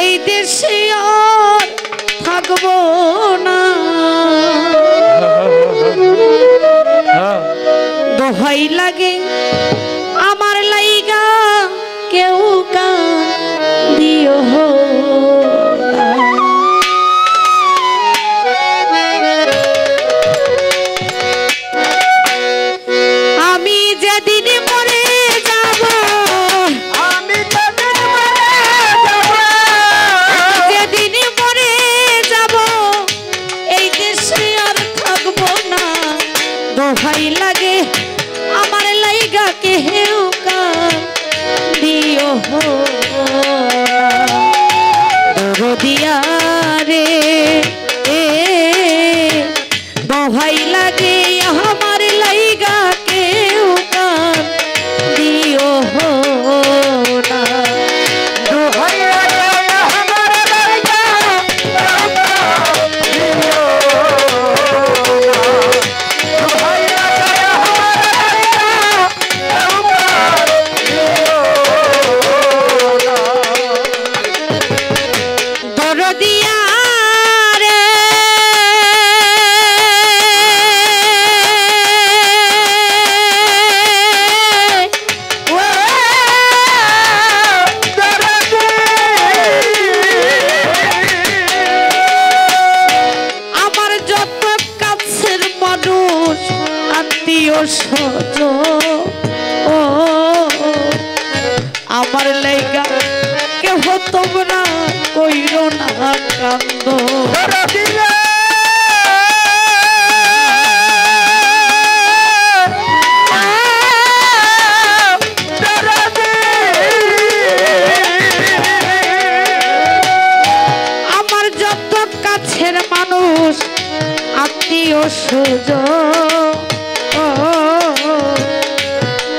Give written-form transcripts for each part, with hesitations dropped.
এই দেশে আর থাকবো না দোহাই লাগে আমার লাইগা কেউ কাঁদিও আমি যেদিন মরে যাব যেদিন মরে যাব এই দেশে আর থাকবো না দোহাই লাগে আমার লাইগা কেউ কাঁদিও দরদিয়া রে দোহাই লাগে আমার লাইগা কেউ কাঁদিও না দোহাই লাগে আমার লাইগা আমার লাইগা কেহ তোমরা কইরো না কান্দ আমার যত কাছের মানুষ আত্মীয় স্বজন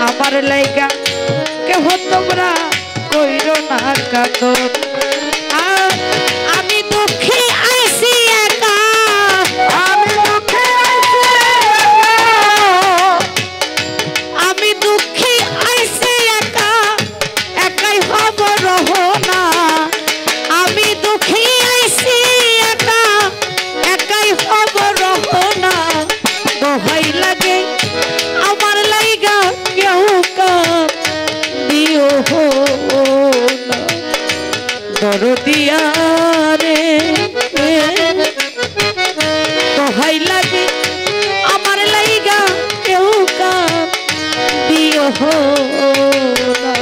আমার লাইগা কেহ তোমরা কইরো না কাঁদন আমি দুঃখে আইছি একা আমি দুঃখে আইছি একা একাই হব রহনা আমি দুঃখে আইছি একা একাই হব রহনা দোহাই লাগে আমার লাইগা কেউ কাঁদিও না দরদিয়া রে দোহাই লাগে আমার লাইগা কেউ কাঁদিও না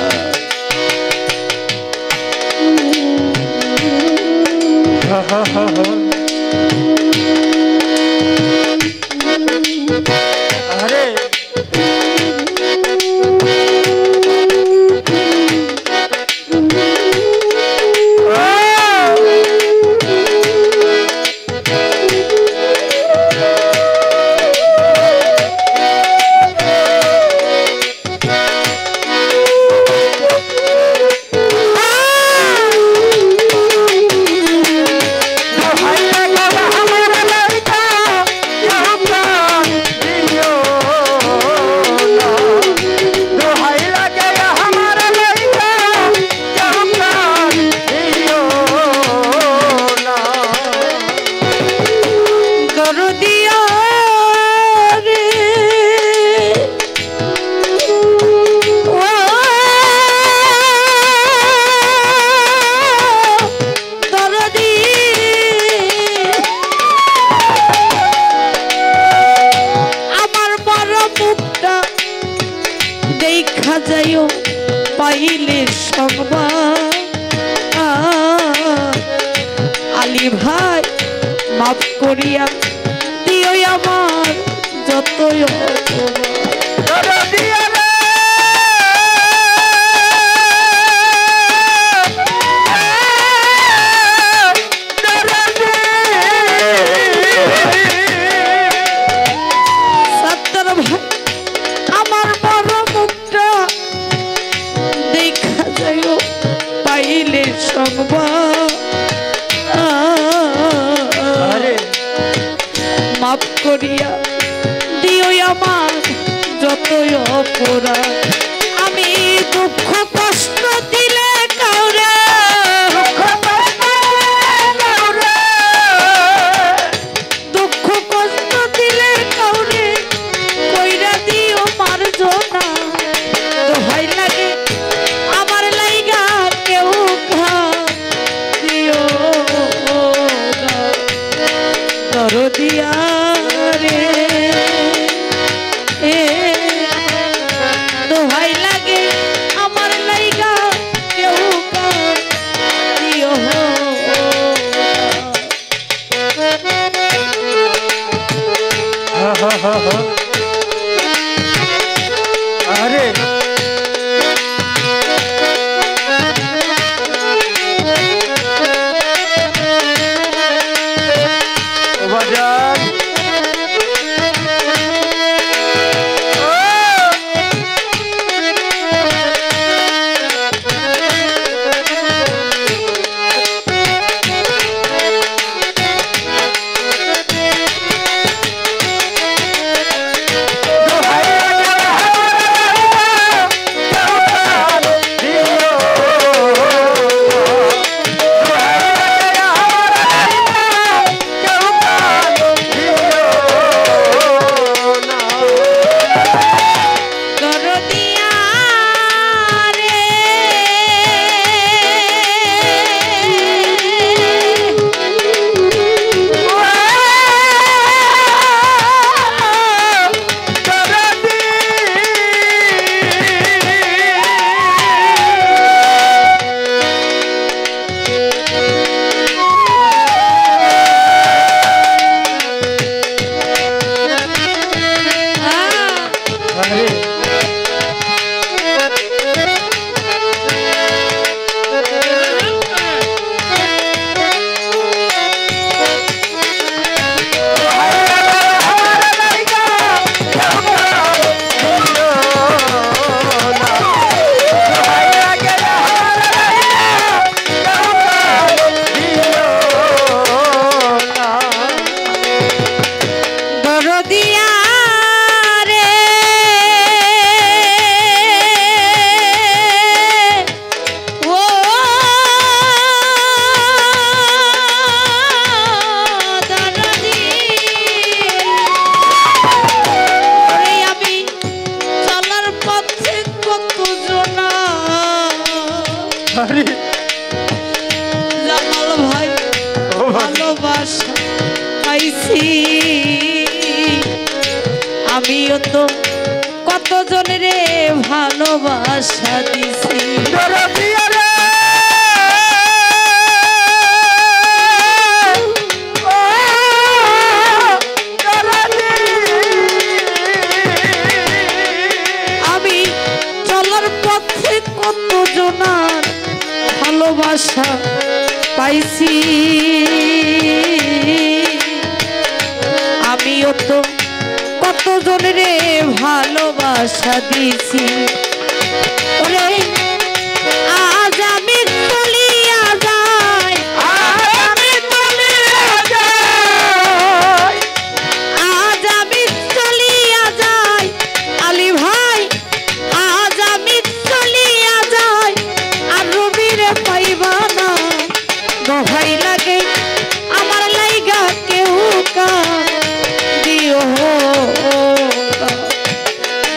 अरे পাইলে সংবাদ আলী ভাই মাফ করিয়া দিও আমার যতই মাফ করিয়া দিও আমার যতই অপরাধ আমি দুঃখ কষ্ট দিলে কাউরে ভালোবাসা পাইছি আমিও তো কতজনের ভালোবাসা দিছি আমি চলার পথে কতজনার ভালোবাসা পাইছি আমিও তো কতজনের ভালোবাসা দিছি ওরে আজ আমি চলিয়া যাই আজ আমি চলিয়া যাই আলী ভাই আজ আমি চলিয়া যাই আর রবিরে পাইবা না দোহাই লাগে আমার লাইগা কেউ কার দিও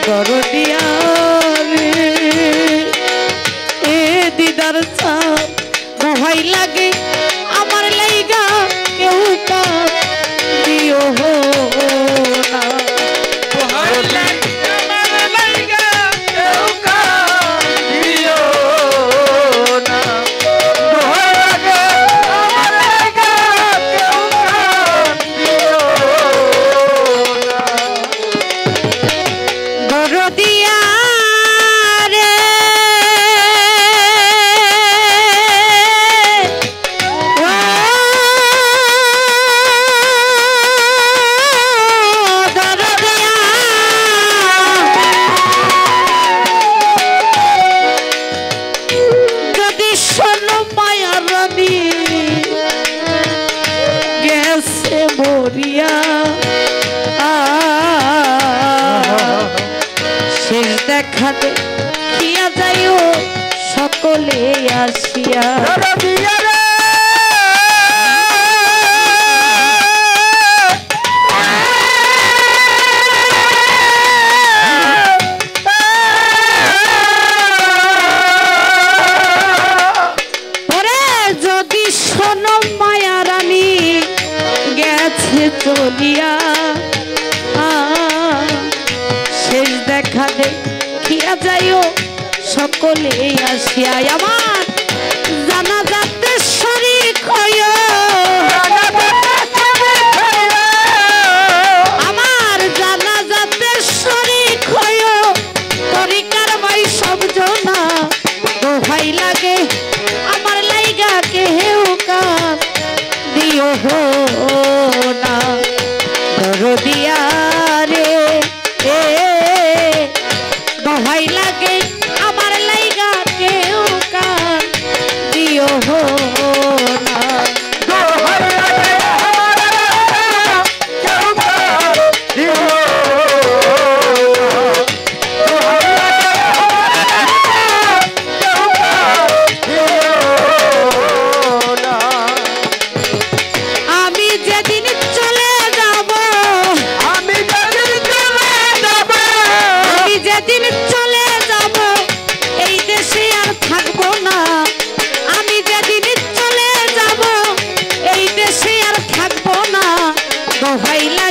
দরদিয়া রে এ দিদার চাঁদ দোহাই লাগে আমার লাইগা কেউ কার দিও না দোহাই লাগে আমার লাইগা কেউ কার দিও না দোহাই লাগে আমার লাইগা কেউ কার দিও না দরদিয়া রে ও দরদিয়া যদি শোনো মায়া রানী গেছে মরিয়া শেষ দেখা দেখিয়া যাইও সকলে আসিয়া ওরে যদি শোনো মায়া রানী গেছে চলিয়া শেষ দেখা দেখিয়া যাইও সকলে আসিয়া আমার জানাজাতে শরীক হইও আমার জানাজাতে শরীক হইও তরিকার ভাই সব জনা দোহাই লাগে আমার লাইগা কেউ কার দিও না দরদিয়া রে এ দোহাই লাগে আমার লাইগা কেউ কার দিও না দোহাই লাগে আমার লাইগা কেউ কার দিও না আমি যেদিন চলে যাব আমি যেদিন চলে যাব এই দেশে আর থাকবো না আমি যেদিন চলে যাব এই দেশে আর থাকবো না দোহাই লাগে